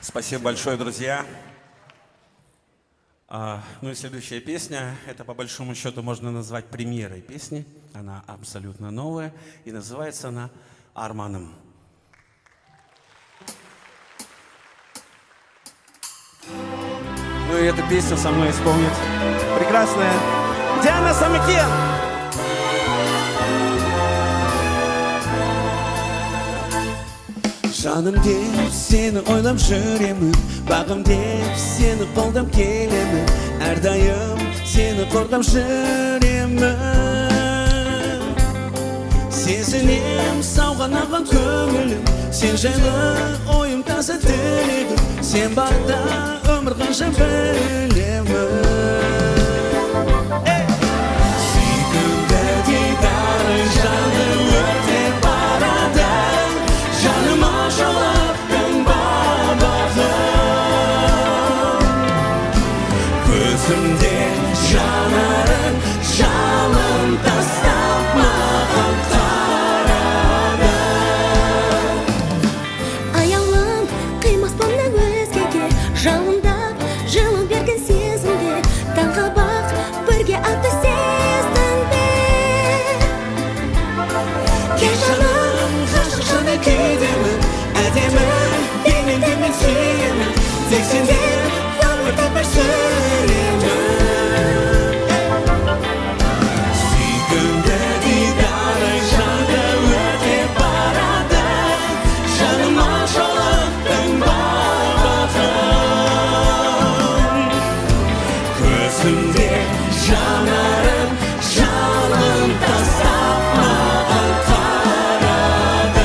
Спасибо большое, друзья. Ну и следующая песня, это по большому счету можно назвать премьерой песни. Она абсолютно новая и называется она «Арманом». Ну и эту песню со мной исполнит прекрасная Диана Самыкин. Жаным деп сені ойлап жүремін, бағым деп сені қолдап келемін, әрдайым сені қорғап жүремін. Сезінем сауғанаған көңілім, сен жайлы ойым таза тілегім, сен барда өмір қанша білемін. Сүйкімді дидарың жаным өртеп барады, жаныма жолақтың бағытын. Көзімде жанарың жалын тастап маған қарады. Аяулым қимаспын да өзгеге, жалындап жылу берген сезімде, таңға бақ бірге атты сездің бе? Кеш жаным ғашық жаны күйдемін, әдемі денеңді мен сүйемін, тек сенден өмір таппай сүремін. Сүйкімді дидарың жанды өртеп барады, жаныма жолықтың бағытын. Көзімде жанарың жалын тастап маған қарады.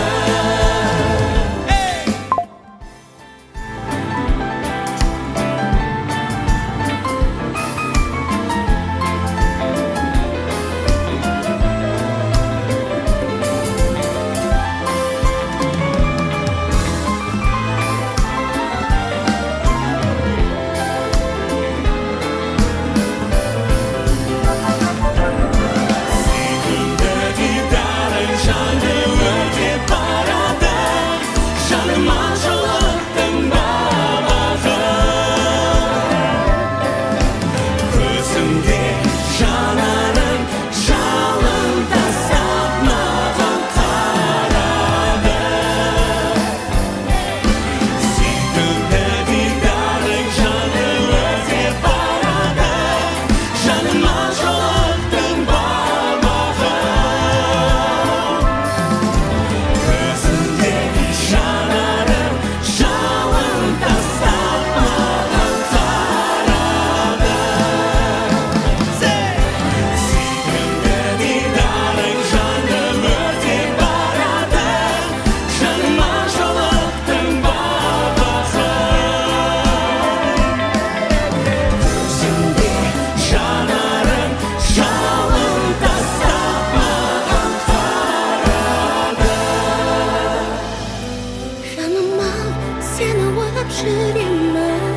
Сүйкімді дидарың жанды өртеп барады, жаныма жолықтың бағытын. Көзімде жанарың жалын тастап маған қарады. Сүйкімді дидарың жанды өртеп барады, жаныма жолықтың бағытын. Көзімде жанарың жалын тастап маған қарады. Сүйкімді дидарың жанды өртеп барады, жаныма жолықтың бағытын. Көзімде жанарың жалын тастап маған қарады. Жаныма сені ойлап жүремін.